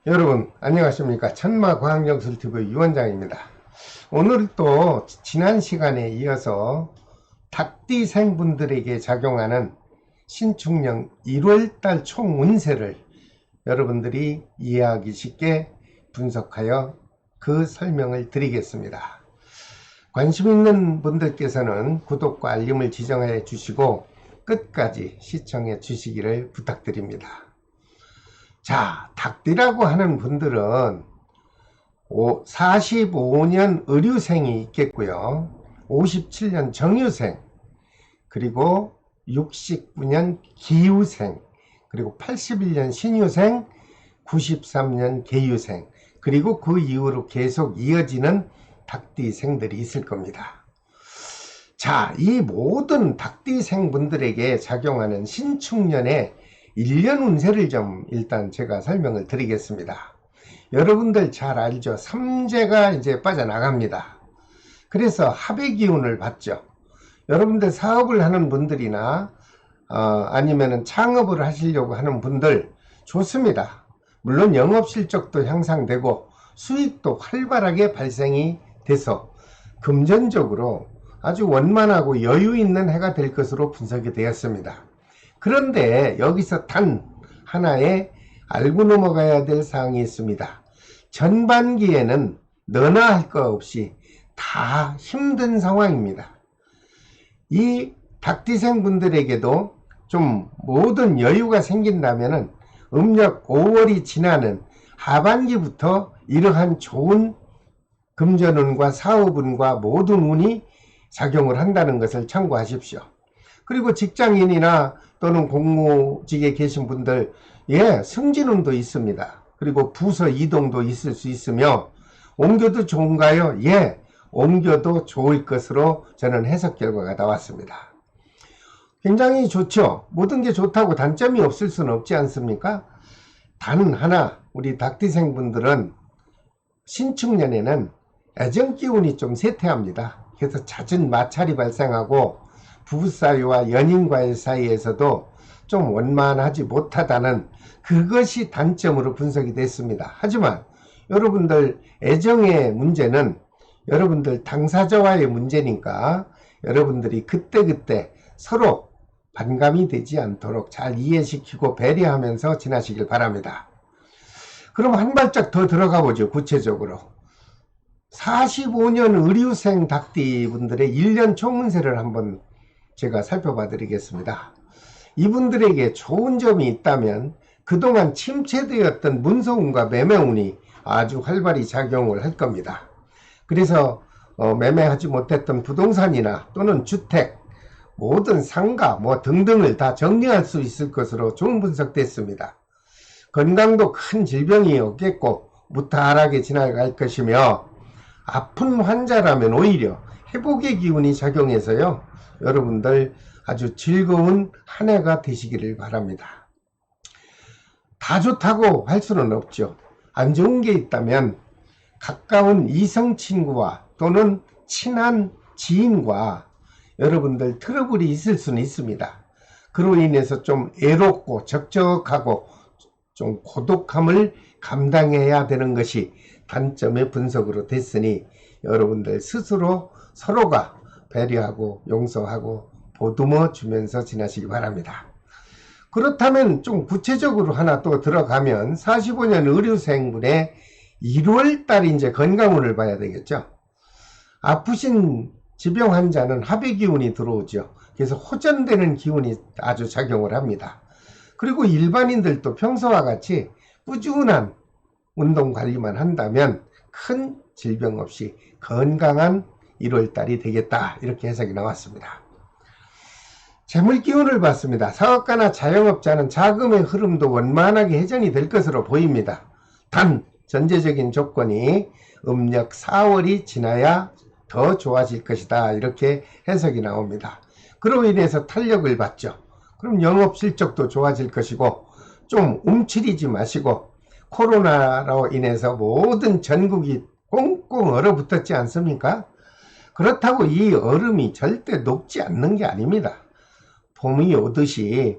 여러분 안녕하십니까. 천마과학연출TV 유원장입니다. 오늘 또 지난 시간에 이어서 닭띠생분들에게 작용하는 신축년 1월달 총 운세를 여러분들이 이해하기 쉽게 분석하여 그 설명을 드리겠습니다. 관심 있는 분들께서는 구독과 알림을 지정해 주시고 끝까지 시청해 주시기를 부탁드립니다. 자, 닭띠라고 하는 분들은 45년 의류생이 있겠고요. 57년 정유생, 그리고 69년 기유생, 그리고 81년 신유생, 93년 계유생, 그리고 그 이후로 계속 이어지는 닭띠생들이 있을 겁니다. 자, 이 모든 닭띠생 분들에게 작용하는 신축년의 1년 운세를 좀 일단 제가 설명을 드리겠습니다. 여러분들 잘 알죠? 삼재가 이제 빠져나갑니다. 그래서 합의 기운을 받죠. 여러분들 사업을 하는 분들이나 아니면은 창업을 하시려고 하는 분들 좋습니다. 물론 영업 실적도 향상되고 수익도 활발하게 발생이 돼서 금전적으로 아주 원만하고 여유 있는 해가 될 것으로 분석이 되었습니다. 그런데 여기서 단 하나의 알고 넘어가야 될 사항이 있습니다. 전반기에는 너나 할 것 없이 다 힘든 상황입니다. 이 닭띠생 분들에게도 좀 모든 여유가 생긴다면은 음력 5월이 지나는 하반기부터 이러한 좋은 금전운과 사업운과 모든 운이 작용을 한다는 것을 참고하십시오. 그리고 직장인이나 또는 공무직에 계신 분들, 승진운도 있습니다. 그리고 부서 이동도 있을 수 있으며, 옮겨도 좋은가요? 옮겨도 좋을 것으로 저는 해석 결과가 나왔습니다. 굉장히 좋죠. 모든 게 좋다고 단점이 없을 수는 없지 않습니까? 단 하나, 우리 닭띠생 분들은 신축년에는 애정기운이 좀 쇠퇴합니다. 그래서 잦은 마찰이 발생하고 부부사이와 연인과의 사이에서도 좀 원만하지 못하다는 그것이 단점으로 분석이 됐습니다. 하지만 여러분들 애정의 문제는 여러분들 당사자와의 문제니까 여러분들이 그때그때 서로 반감이 되지 않도록 잘 이해시키고 배려하면서 지나시길 바랍니다. 그럼 한 발짝 더 들어가 보죠. 구체적으로 45년 의류생 닭띠 분들의 1년 총운세를 한번 제가 살펴봐 드리겠습니다. 이분들에게 좋은 점이 있다면 그동안 침체되었던 문서운과 매매운이 아주 활발히 작용을 할 겁니다. 그래서 매매하지 못했던 부동산이나 또는 주택, 모든 상가 등등을 다 정리할 수 있을 것으로 좋은 분석됐습니다. 건강도 큰 질병이 없겠고 무탈하게 지나갈 것이며, 아픈 환자라면 오히려 회복의 기운이 작용해서요, 여러분들 아주 즐거운 한 해가 되시기를 바랍니다. 다 좋다고 할 수는 없죠. 안 좋은 게 있다면 가까운 이성 친구와 또는 친한 지인과 여러분들 트러블이 있을 수는 있습니다. 그로 인해서 좀 애롭고 적적하고 좀 고독함을 감당해야 되는 것이 단점의 분석으로 됐으니 여러분들 스스로 서로가 배려하고 용서하고 보듬어 주면서 지나시기 바랍니다. 그렇다면 좀 구체적으로 하나 또 들어가면 45년 의료생분의 1월달 이제 건강운을 봐야 되겠죠. 아프신 지병 환자는 합의 기운이 들어오죠. 그래서 호전되는 기운이 아주 작용을 합니다. 그리고 일반인들도 평소와 같이 꾸준한 운동 관리만 한다면 큰 질병 없이 건강한 1월달이 되겠다, 이렇게 해석이 나왔습니다. 재물 기운을 봤습니다. 사업가나 자영업자는 자금의 흐름도 원만하게 회전이 될 것으로 보입니다. 단 전제적인 조건이 음력 4월이 지나야 더 좋아질 것이다, 이렇게 해석이 나옵니다. 그로 인해서 탄력을 받죠. 그럼 영업 실적도 좋아질 것이고, 좀 움츠리지 마시고, 코로나로 인해서 모든 전국이 꽁꽁 얼어붙었지 않습니까? 그렇다고 이 얼음이 절대 녹지 않는 게 아닙니다. 봄이 오듯이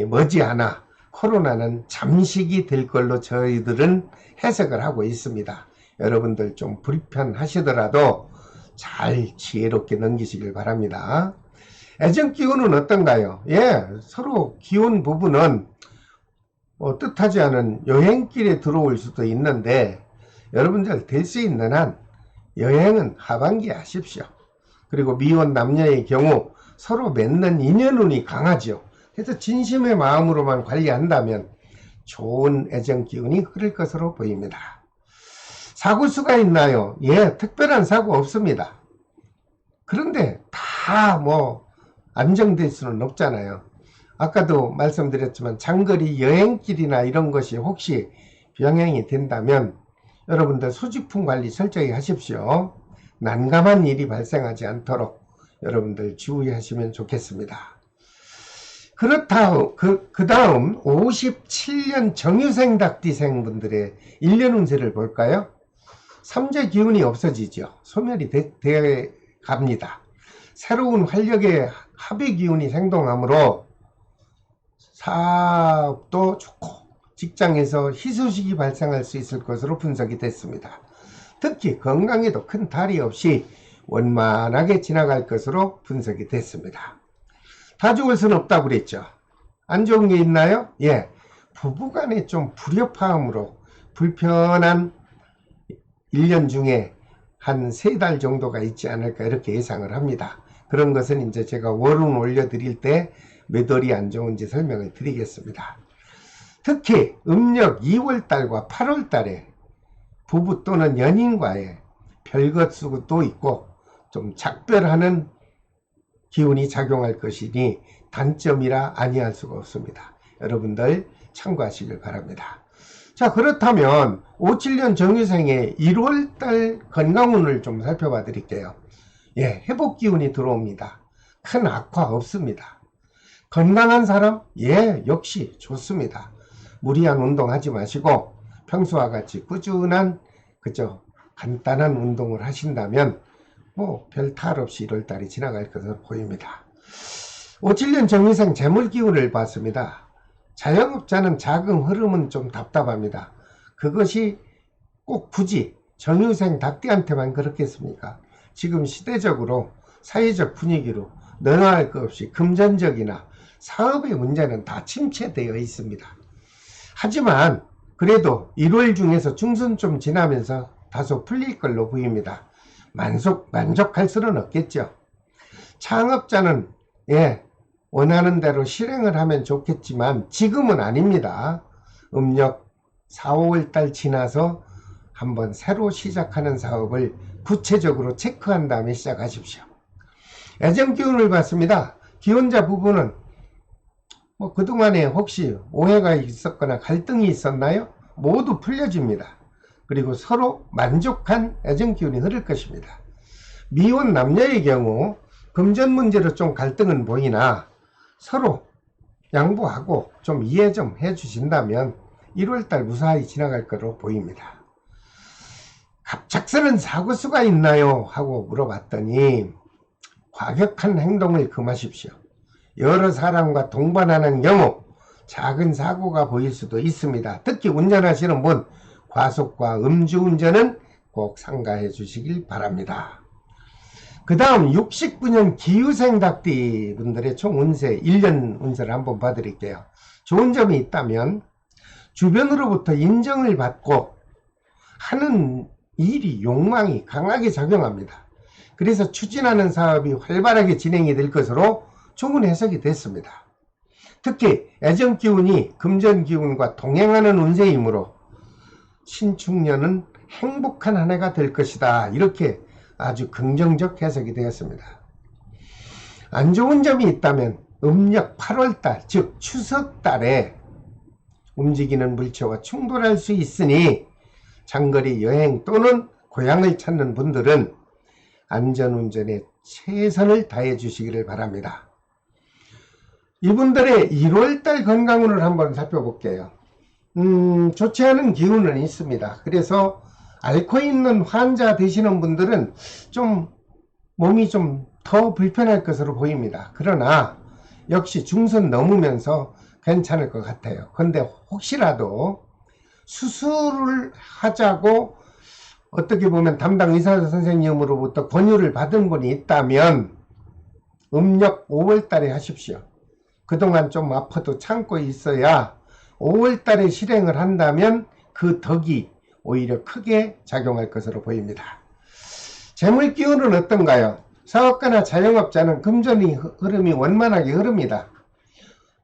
머지않아 코로나는 잠식이 될 걸로 저희들은 해석을 하고 있습니다. 여러분들 좀 불편하시더라도 잘 지혜롭게 넘기시길 바랍니다. 애정기운은 어떤가요? 예, 서로 기운 부분은 뜻하지 않은 여행길에 들어올 수도 있는데 여러분들 될 수 있는 한 여행은 하반기에 하십시오. 그리고 미혼 남녀의 경우 서로 맺는 인연운이 강하죠. 그래서 진심의 마음으로만 관리한다면 좋은 애정기운이 흐를 것으로 보입니다. 사고수가 있나요? 예, 특별한 사고 없습니다. 그런데 다 안정될 수는 없잖아요. 아까도 말씀드렸지만 장거리 여행길이나 이런 것이 혹시 병행이 된다면 여러분들 소지품 관리 철저히 하십시오. 난감한 일이 발생하지 않도록 여러분들 주의하시면 좋겠습니다. 그 다음 57년 정유생 닭띠생 분들의 1년 운세를 볼까요? 삼재 기운이 없어지죠. 소멸이 돼 갑니다. 새로운 활력의 합의 기운이 생동하므로 사업도 좋고 직장에서 희소식이 발생할 수 있을 것으로 분석이 됐습니다. 특히 건강에도 큰 탈이 없이 원만하게 지나갈 것으로 분석이 됐습니다. 다 좋을 수는 없다고 그랬죠. 안 좋은 게 있나요? 예, 부부간에 좀 불협화음으로 불편한 1년 중에 한 3달 정도가 있지 않을까 이렇게 예상을 합니다. 그런 것은 이제 제가 월운 올려드릴 때 몇 월이 안 좋은지 설명을 드리겠습니다. 특히 음력 2월달과 8월달에 부부 또는 연인과의 별것수도 있고 좀 작별하는 기운이 작용할 것이니 단점이라 아니할 수가 없습니다. 여러분들 참고하시길 바랍니다. 자, 그렇다면 57년 정유생의 1월달 건강운을 좀 살펴봐 드릴게요. 예, 회복 기운이 들어옵니다. 큰 악화 없습니다. 건강한 사람? 예, 역시 좋습니다. 무리한 운동하지 마시고 평소와 같이 꾸준한 간단한 운동을 하신다면 별 탈 없이 1월달이 지나갈 것으로 보입니다. 57년 정유생 재물 기운을 봤습니다. 자영업자는 자금 흐름은 좀 답답합니다. 그것이 꼭 굳이 정유생 닭띠한테만 그렇겠습니까? 지금 시대적으로 사회적 분위기로 너나 할 것 없이 금전적이나 사업의 문제는 다 침체되어 있습니다. 하지만 그래도 1월 중에서 중순 좀 지나면서 다소 풀릴 걸로 보입니다. 만족할 수는 없겠죠. 창업자는 원하는 대로 실행을 하면 좋겠지만 지금은 아닙니다. 음력 4, 5월달 지나서 한번 새로 시작하는 사업을 구체적으로 체크한 다음에 시작하십시오. 애정 기운을 봤습니다. 기혼자 부부는 그동안에 혹시 오해가 있었거나 갈등이 있었나요? 모두 풀려집니다. 그리고 서로 만족한 애정 기운이 흐를 것입니다. 미혼 남녀의 경우 금전 문제로 좀 갈등은 보이나 서로 양보하고 좀 이해 좀 해주신다면 1월달 무사히 지나갈 거로 보입니다. 갑작스런 사고수가 있나요? 하고 물어봤더니 과격한 행동을 금하십시오. 여러 사람과 동반하는 경우 작은 사고가 보일 수도 있습니다. 특히 운전하시는 분 과속과 음주운전은 꼭 삼가해 주시길 바랍니다. 그 다음 69년 기유생 닭띠 분들의 총 운세 1년 운세를 한번 봐드릴게요. 좋은 점이 있다면 주변으로부터 인정을 받고 하는 일이 욕망이 강하게 작용합니다. 그래서 추진하는 사업이 활발하게 진행이 될 것으로 좋은 해석이 됐습니다. 특히 애정기운이 금전기운과 동행하는 운세이므로 신축년은 행복한 한 해가 될 것이다. 이렇게 아주 긍정적 해석이 되었습니다. 안 좋은 점이 있다면 음력 8월달 즉 추석달에 움직이는 물체와 충돌할 수 있으니 장거리 여행 또는 고향을 찾는 분들은 안전운전에 최선을 다해 주시기를 바랍니다. 이분들의 1월달 건강운을 한번 살펴볼게요. 좋지 않은 기운은 있습니다. 그래서 앓고 있는 환자 되시는 분들은 좀 몸이 좀 더 불편할 것으로 보입니다. 그러나 역시 중선 넘으면서 괜찮을 것 같아요. 근데 혹시라도 수술을 하자고 어떻게 보면 담당 의사 선생님으로부터 권유를 받은 분이 있다면 음력 5월달에 하십시오. 그동안 좀 아파도 참고 있어야 5월달에 실행을 한다면 그 덕이 오히려 크게 작용할 것으로 보입니다. 재물 기운은 어떤가요? 사업가나 자영업자는 금전의 흐름이 원만하게 흐릅니다.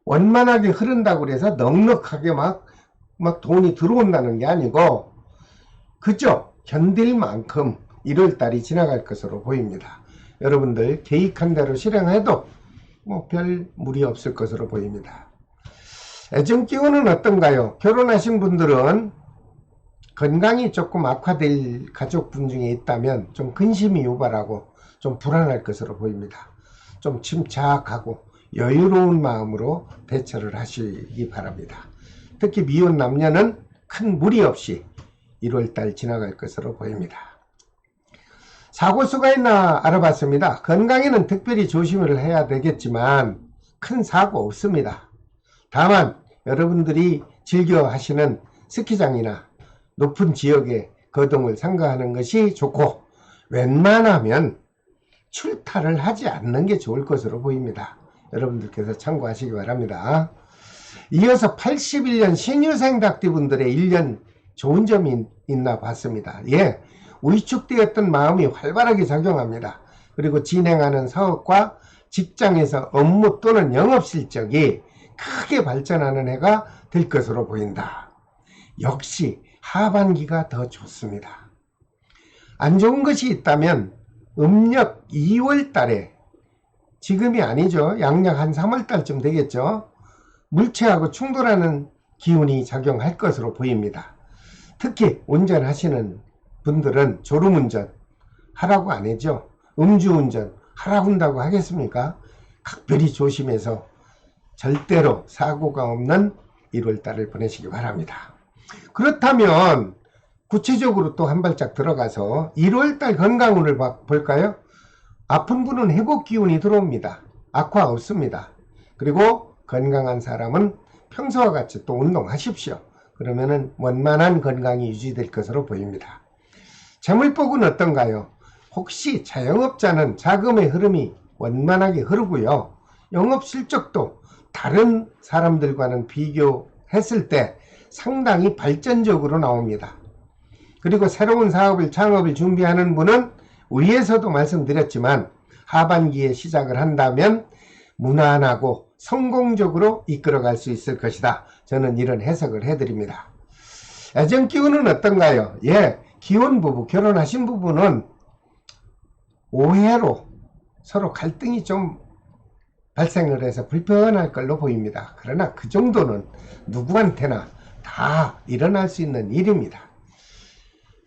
원만하게 흐른다고 해서 넉넉하게 막 돈이 들어온다는 게 아니고 그저 견딜 만큼 1월달이 지나갈 것으로 보입니다. 여러분들 계획한 대로 실행해도 별 무리 없을 것으로 보입니다. 애정기운은 어떤가요? 결혼하신 분들은 건강이 조금 악화될 가족분 중에 있다면 좀 근심이 유발하고 좀 불안할 것으로 보입니다. 좀 침착하고 여유로운 마음으로 대처를 하시기 바랍니다. 특히 미혼 남녀는 큰 무리 없이 1월달 지나갈 것으로 보입니다. 사고수가 있나 알아봤습니다. 건강에는 특별히 조심을 해야 되겠지만 큰 사고 없습니다. 다만 여러분들이 즐겨 하시는 스키장이나 높은 지역에 거동을 삼가하는 것이 좋고 웬만하면 출타를 하지 않는 게 좋을 것으로 보입니다. 여러분들께서 참고하시기 바랍니다. 이어서 81년 신유생 닭띠분들의 1년 좋은 점이 있나 봤습니다. 예, 위축되었던 마음이 활발하게 작용합니다. 그리고 진행하는 사업과 직장에서 업무 또는 영업 실적이 크게 발전하는 해가 될 것으로 보인다. 역시 하반기가 더 좋습니다. 안 좋은 것이 있다면 음력 2월 달에, 지금이 아니죠. 양력 한 3월 달쯤 되겠죠. 물체하고 충돌하는 기운이 작용할 것으로 보입니다. 특히 운전하시는 분들은 졸음운전 하라고 안 하죠. 음주운전 하라고 한다고 하겠습니까? 각별히 조심해서 절대로 사고가 없는 1월달을 보내시기 바랍니다. 그렇다면 구체적으로 또 한 발짝 들어가서 1월달 건강운을 볼까요? 아픈 분은 회복 기운이 들어옵니다. 악화 없습니다. 그리고 건강한 사람은 평소와 같이 또 운동하십시오. 그러면은 원만한 건강이 유지될 것으로 보입니다. 재물복은 어떤가요? 혹시 자영업자는 자금의 흐름이 원만하게 흐르고요. 영업 실적도 다른 사람들과는 비교했을 때 상당히 발전적으로 나옵니다. 그리고 새로운 사업을 창업을 준비하는 분은 위에서도 말씀드렸지만 하반기에 시작을 한다면 무난하고 성공적으로 이끌어갈 수 있을 것이다. 저는 이런 해석을 해드립니다. 애정기운은 어떤가요? 예, 기혼부부, 결혼하신 부부는 오해로 서로 갈등이 좀 발생을 해서 불편할 걸로 보입니다. 그러나 그 정도는 누구한테나 다 일어날 수 있는 일입니다.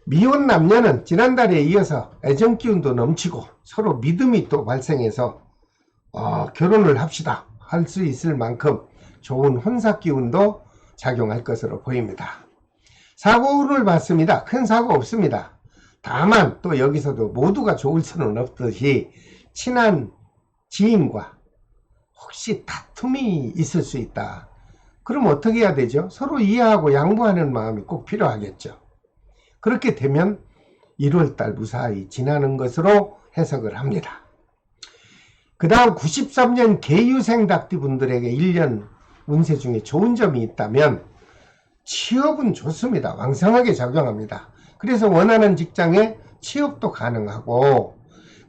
미혼 남녀는 지난달에 이어서 애정기운도 넘치고 서로 믿음이 또 발생해서 결혼을 합시다 할 수 있을 만큼 좋은 혼사기운도 작용할 것으로 보입니다. 사고운을 봤습니다. 큰 사고 없습니다. 다만 또 여기서도 모두가 좋을 수는 없듯이 친한 지인과 혹시 다툼이 있을 수 있다. 그럼 어떻게 해야 되죠? 서로 이해하고 양보하는 마음이 꼭 필요하겠죠. 그렇게 되면 1월달 무사히 지나는 것으로 해석을 합니다. 그 다음 93년 계유생 닭띠분들에게 1년 운세 중에 좋은 점이 있다면 취업은 좋습니다. 왕성하게 작용합니다. 그래서 원하는 직장에 취업도 가능하고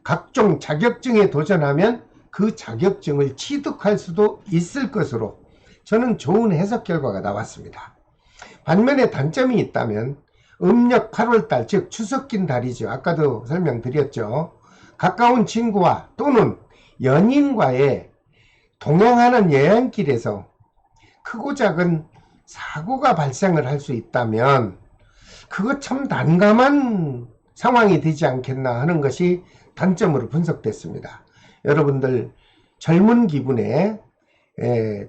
각종 자격증에 도전하면 그 자격증을 취득할 수도 있을 것으로 저는 좋은 해석 결과가 나왔습니다. 반면에 단점이 있다면 음력 8월달, 즉 추석긴 달이죠. 아까도 설명드렸죠. 가까운 친구와 또는 연인과의 동행하는 여행길에서 크고 작은 사고가 발생을 할 수 있다면 그거 참 난감한 상황이 되지 않겠나 하는 것이 단점으로 분석됐습니다. 여러분들 젊은 기분에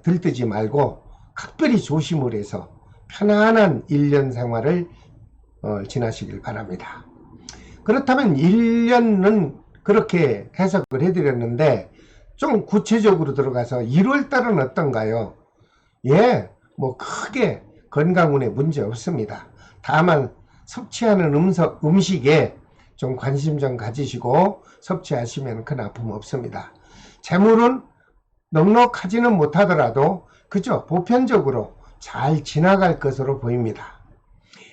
들뜨지 말고 각별히 조심을 해서 편안한 1년 생활을 지나시길 바랍니다. 그렇다면 1년은 그렇게 해석을 해드렸는데 좀 구체적으로 들어가서 1월달은 어떤가요? 예, 뭐 크게 건강운에 문제 없습니다. 다만 섭취하는 음식에 좀 관심 좀 가지시고 섭취하시면 큰 아픔 없습니다. 재물은 넉넉하지는 못하더라도 그저 보편적으로 잘 지나갈 것으로 보입니다.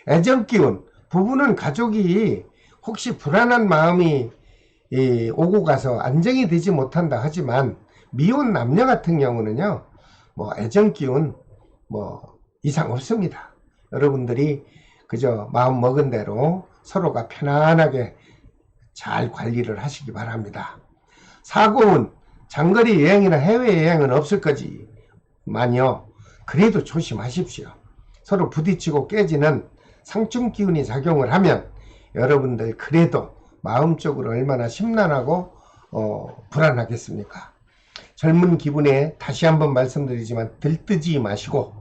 애정기운, 부부는 가족이 혹시 불안한 마음이 오고 가서 안정이 되지 못한다 하지만 미혼 남녀 같은 경우는요, 뭐 애정기운 뭐 이상 없습니다. 여러분들이 그저 마음 먹은 대로 서로가 편안하게 잘 관리를 하시기 바랍니다. 사고운, 장거리 여행이나 해외여행은 없을 거지만요, 그래도 조심하십시오. 서로 부딪히고 깨지는 상충 기운이 작용을 하면 여러분들 그래도 마음적으로 얼마나 심란하고 불안하겠습니까? 젊은 기분에 다시 한번 말씀드리지만 들뜨지 마시고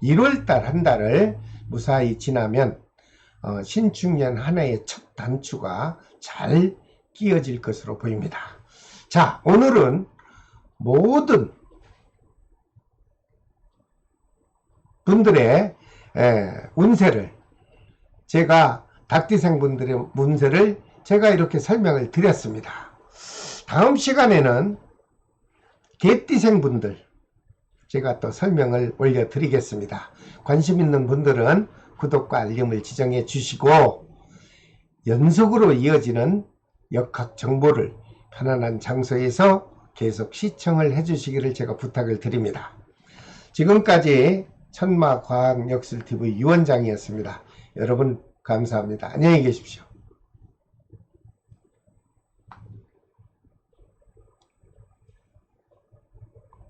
1월달 한 달을 무사히 지나면 신축년 한 해의 첫 단추가 잘 끼어질 것으로 보입니다. 자, 오늘은 모든 분들의 운세를, 제가 닭띠생 분들의 운세를 제가 이렇게 설명을 드렸습니다. 다음 시간에는 개띠생 분들 제가 또 설명을 올려드리겠습니다. 관심 있는 분들은 구독과 알림을 지정해 주시고 연속으로 이어지는 역학 정보를 편안한 장소에서 계속 시청을 해주시기를 제가 부탁을 드립니다. 지금까지 천마과학역술TV 유원장이었습니다. 여러분 감사합니다. 안녕히 계십시오.